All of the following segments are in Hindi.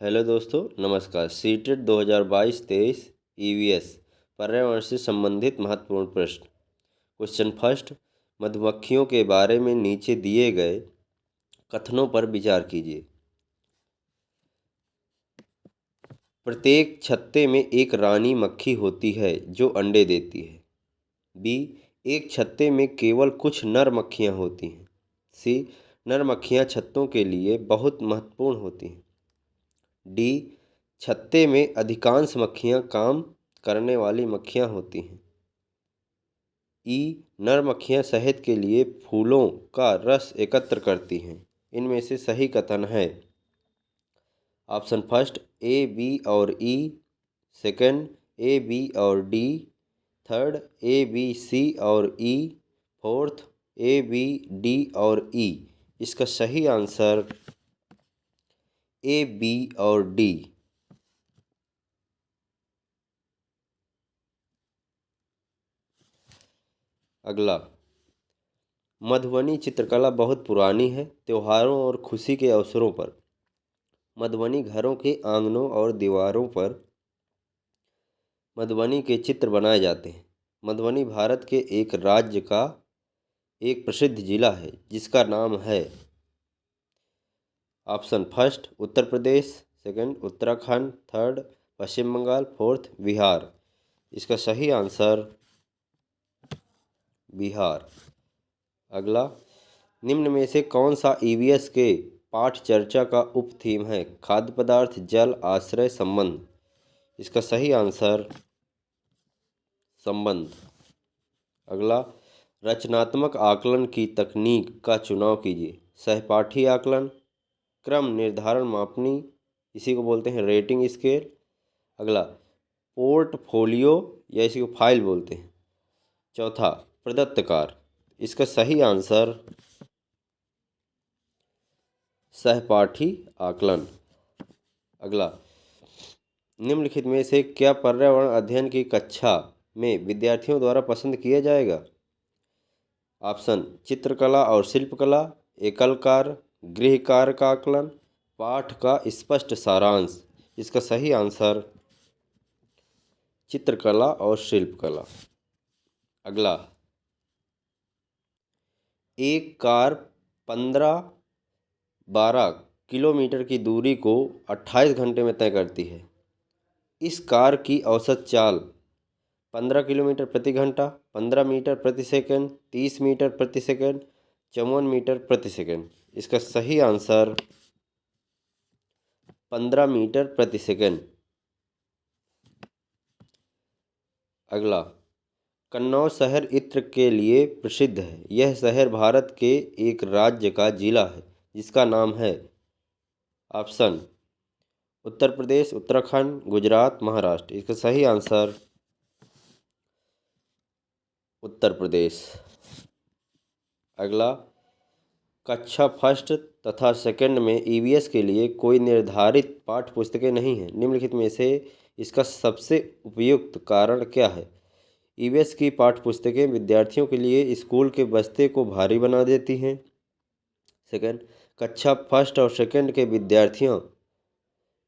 हेलो दोस्तों, नमस्कार। सीटेट 2022-23 ईवीएस पर्यावरण से संबंधित महत्वपूर्ण प्रश्न। क्वेश्चन फर्स्ट, मधुमक्खियों के बारे में नीचे दिए गए कथनों पर विचार कीजिए। प्रत्येक छत्ते में एक रानी मक्खी होती है जो अंडे देती है। बी, एक छत्ते में केवल कुछ नर मक्खियाँ होती हैं। सी, नर मक्खियाँ छत्तों के लिए बहुत महत्वपूर्ण होती हैं। डी, छत्ते में अधिकांश मक्खियाँ काम करने वाली मक्खियाँ होती हैं। ई, नर मक्खियाँ शहद के लिए फूलों का रस एकत्र करती हैं। इनमें से सही कथन है ऑप्शन फर्स्ट ए, बी और ई, सेकंड ए, बी और डी, थर्ड ए, बी, सी और ई, फोर्थ ए, बी, डी और ई। इसका सही आंसर ए, बी और डी। अगला, मधुबनी चित्रकला बहुत पुरानी है। त्योहारों और खुशी के अवसरों पर मधुबनी घरों के आंगनों और दीवारों पर मधुबनी के चित्र बनाए जाते हैं। मधुबनी भारत के एक राज्य का एक प्रसिद्ध जिला है जिसका नाम है option first Uttar Pradesh, second Uttarakhand, third पश्चिम बंगाल, फोर्थ बिहार। इसका सही आंसर बिहार। अगला, निम्न में से कौन सा ईवीएस के पाठ चर्चा का उप थीम है? खाद्य पदार्थ, जल, आश्रय, संबंध। इसका सही आंसर संबंध। अगला, रचनात्मक आकलन की तकनीक का चुनाव कीजिए। सहपाठी आकलन, क्रम निर्धारण मापनी, इसी को बोलते हैं रेटिंग स्केल। अगला, पोर्टफोलियो या इसी को फाइल बोलते हैं। चौथा, प्रदत्त कार्य। इसका सही आंसर सहपाठी आकलन। अगला, निम्नलिखित में से क्या पर्यावरण अध्ययन की कक्षा में विद्यार्थियों द्वारा पसंद किया जाएगा? ऑप्शन चित्रकला और शिल्पकला, एकल कार्य, गृह कार्य का आकलन, पाठ का स्पष्ट सारांश। इसका सही आंसर चित्रकला और शिल्पकला। अगला, एक कार 15-12 किलोमीटर की दूरी को 28 घंटे में तय करती है। इस कार की औसत चाल 15 किलोमीटर प्रति घंटा, 15 मीटर प्रति सेकंड, 30 मीटर प्रति सेकंड, 54 मीटर प्रति सेकंड। इसका सही आंसर 15 मीटर प्रति सेकंड। अगला, कन्नौज शहर इत्र के लिए प्रसिद्ध है। यह शहर भारत के एक राज्य का जिला है जिसका नाम है ऑप्शन उत्तर प्रदेश, उत्तराखंड, गुजरात, महाराष्ट्र। इसका सही आंसर उत्तर प्रदेश। अगला, कक्षा फर्स्ट तथा सेकंड में ईवीएस के लिए कोई निर्धारित पाठ्य पुस्तकें नहीं हैं। निम्नलिखित में से इसका सबसे उपयुक्त कारण क्या है? ईवीएस की पाठ्य पुस्तकें विद्यार्थियों के लिए स्कूल के बस्ते को भारी बना देती हैं। सेकंड, कक्षा फर्स्ट और सेकंड के विद्यार्थियों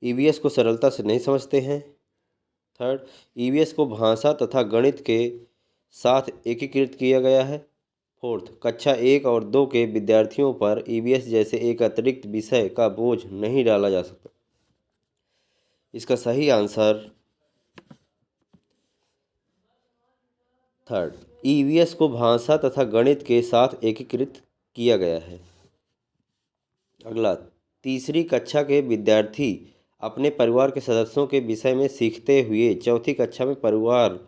ईवीएस को सरलता से नहीं समझते हैं। थर्ड, ईवीएस को भाषा तथा गणित के साथ एकीकृत किया गया है। फोर्थ, कक्षा 1 और 2 के विद्यार्थियों पर ईवीएस जैसे एक अतिरिक्त विषय का बोझ नहीं डाला जा सकता। इसका सही आंसर थर्ड, ईवीएस को भाषा तथा गणित के साथ एकीकृत किया गया है। अगला, तीसरी कक्षा के विद्यार्थी अपने परिवार के सदस्यों के विषय में सीखते हुए चौथी कक्षा में परिवार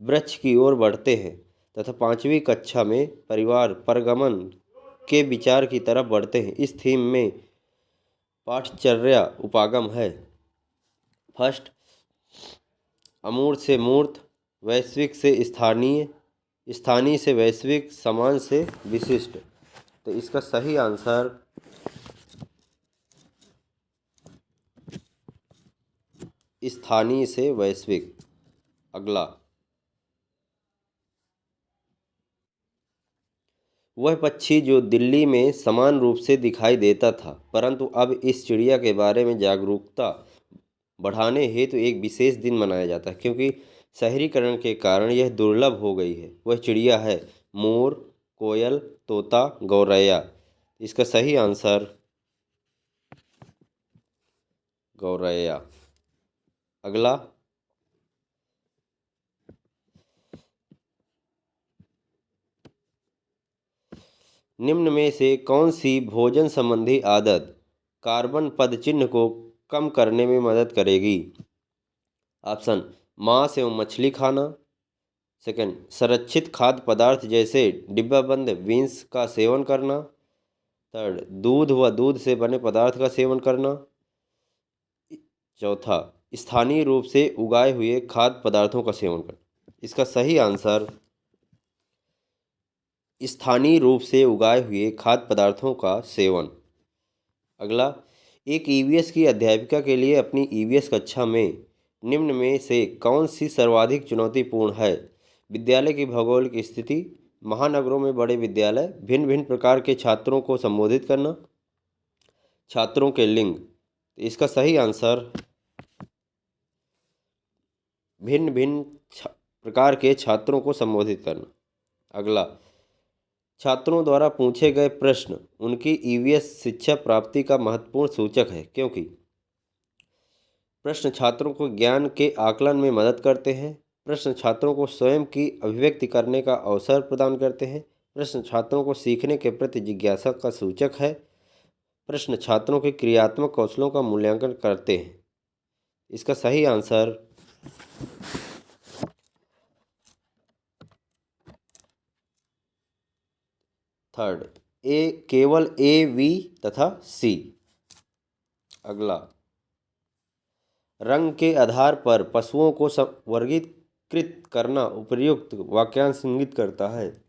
वृक्ष की ओर बढ़ते हैं तथा पांचवी कक्षा में परिवार परगमन के विचार की तरफ बढ़ते हैं। इस थीम में पाठचर्या उपागम है। फर्स्ट, अमूर्त से मूर्त, वैश्विक से स्थानीय, स्थानीय से वैश्विक, समान से विशिष्ट। तो इसका सही आंसर स्थानीय से वैश्विक। अगला, वह पक्षी जो दिल्ली में समान रूप से दिखाई देता था, परंतु अब इस चिड़िया के बारे में जागरूकता बढ़ाने हेतु एक विशेष दिन मनाया जाता है, क्योंकि शहरीकरण के कारण यह दुर्लभ हो गई है। वह चिड़िया है मोर, कोयल, तोता, गौरैया। इसका सही आंसर गौरैया। अगला, निम्न में से कौन सी भोजन संबंधी आदत कार्बन पदचिह्न को कम करने में मदद करेगी? ऑप्शन, मांस एवं मछली खाना। सेकंड, संरक्षित खाद्य पदार्थ जैसे डिब्बाबंद बीन्स का सेवन करना। थर्ड, दूध व दूध से बने पदार्थ का सेवन करना। चौथा, स्थानीय रूप से उगाए हुए खाद्य पदार्थों का सेवन करना। इसका सही आंसर स्थानीय रूप से उगाए हुए खाद्य पदार्थों का सेवन। अगला, एक ईवीएस की अध्यापिका के लिए अपनी ईवीएस कक्षा में निम्न में से कौन सी सर्वाधिक चुनौतीपूर्ण है? विद्यालय की भौगोलिक स्थिति, महानगरों में बड़े विद्यालय, भिन्न भिन्न प्रकार के छात्रों को संबोधित करना, छात्रों के लिंग। इसका सही आंसर भिन्न भिन्न प्रकार के छात्रों को संबोधित करना। अगला, छात्रों द्वारा पूछे गए प्रश्न उनकी ईवीएस शिक्षा प्राप्ति का महत्वपूर्ण सूचक है, क्योंकि प्रश्न छात्रों को ज्ञान के आकलन में मदद करते हैं। प्रश्न छात्रों को स्वयं की अभिव्यक्ति करने का अवसर प्रदान करते हैं। प्रश्न छात्रों को सीखने के प्रति जिज्ञासा का सूचक है। प्रश्न छात्रों के क्रियात्मक कौशलों का मूल्यांकन करते हैं। इसका सही आंसर थर्ड, केवल ए, वी तथा सी। अगला, रंग के आधार पर पशुओं को वर्गीकृत करना उपयुक्त वाक्यांश इंगित करता है।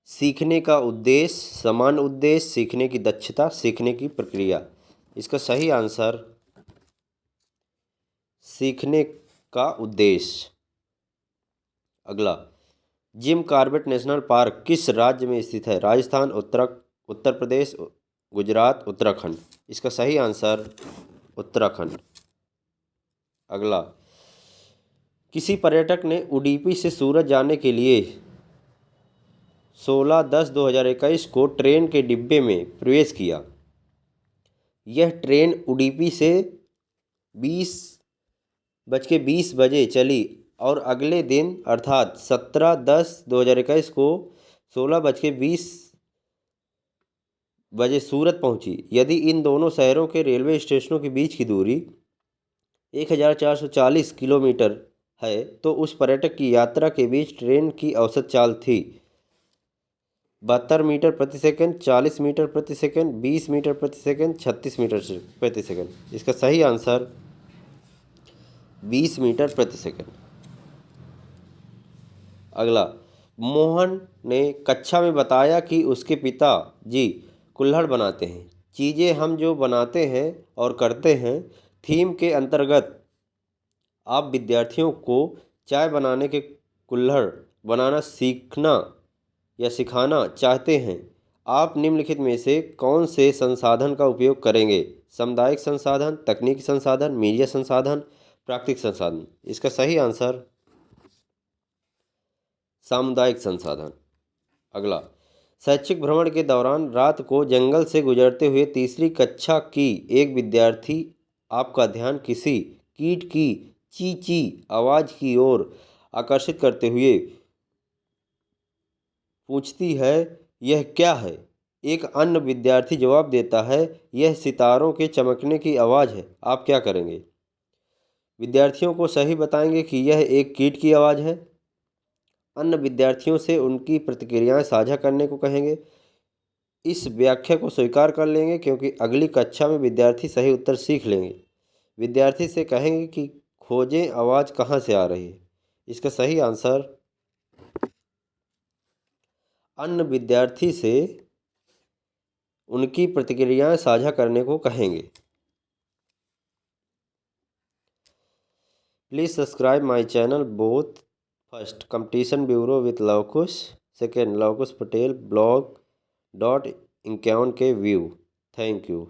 सीखने का उद्देश्य, समान उद्देश्य, सीखने की दक्षता, सीखने की प्रक्रिया। इसका सही आंसर सीखने का उद्देश्य। अगला, जिम कॉर्बेट नेशनल पार्क किस राज्य में स्थित है? राजस्थान, उत्तर प्रदेश, गुजरात, उत्तराखंड। इसका सही आंसर उत्तराखंड। अगला, किसी पर्यटक ने उडुपी से सूरत जाने के लिए 16/10/2021 को ट्रेन के डिब्बे में प्रवेश किया। यह ट्रेन उडुपी से 20:20 बजे चली और अगले दिन अर्थात 17/10/2021 को 16:20 बजे सूरत पहुंची। यदि इन दोनों शहरों के रेलवे स्टेशनों के बीच की दूरी 1440 किलोमीटर है, तो उस पर्यटक की यात्रा के बीच ट्रेन की औसत चाल थी 72 मीटर प्रति सेकंड, 40 मीटर प्रति सेकंड, 20 मीटर प्रति सेकंड, 36 मीटर प्रति सेकंड। इसका सही आंसर 20 मीटर प्रति सेकंड। अगला, मोहन ने कक्षा में बताया कि उसके पिता जी कुल्हड़ बनाते हैं। चीज़ें हम जो बनाते हैं और करते हैं थीम के अंतर्गत आप विद्यार्थियों को चाय बनाने के कुल्हड़ बनाना सीखना या सिखाना चाहते हैं। आप निम्नलिखित में से कौन से संसाधन का उपयोग करेंगे? सामुदायिक संसाधन, तकनीकी संसाधन, मीडिया संसाधन, प्राकृतिक संसाधन। इसका सही आंसर सामुदायिक संसाधन। अगला, शैक्षिक भ्रमण के दौरान रात को जंगल से गुजरते हुए तीसरी कक्षा की एक विद्यार्थी आपका ध्यान किसी कीट की ची ची आवाज़ की ओर आकर्षित करते हुए पूछती है, यह क्या है? एक अन्य विद्यार्थी जवाब देता है, यह सितारों के चमकने की आवाज़ है। आप क्या करेंगे? विद्यार्थियों को सही बताएंगे कि यह एक कीट की आवाज़ है। अन्य विद्यार्थियों से उनकी प्रतिक्रियाएं साझा करने को कहेंगे। इस व्याख्या को स्वीकार कर लेंगे क्योंकि अगली कक्षा में विद्यार्थी सही उत्तर सीख लेंगे। विद्यार्थी से कहेंगे कि खोजें आवाज़ कहाँ से आ रही है। इसका सही आंसर अन्य विद्यार्थी से उनकी प्रतिक्रियाएं साझा करने को कहेंगे। Please subscribe my channel both first, competition bureau with Lavkush. Second, Lavkush Patel blog dot इक्यावन के व्यू। Thank you.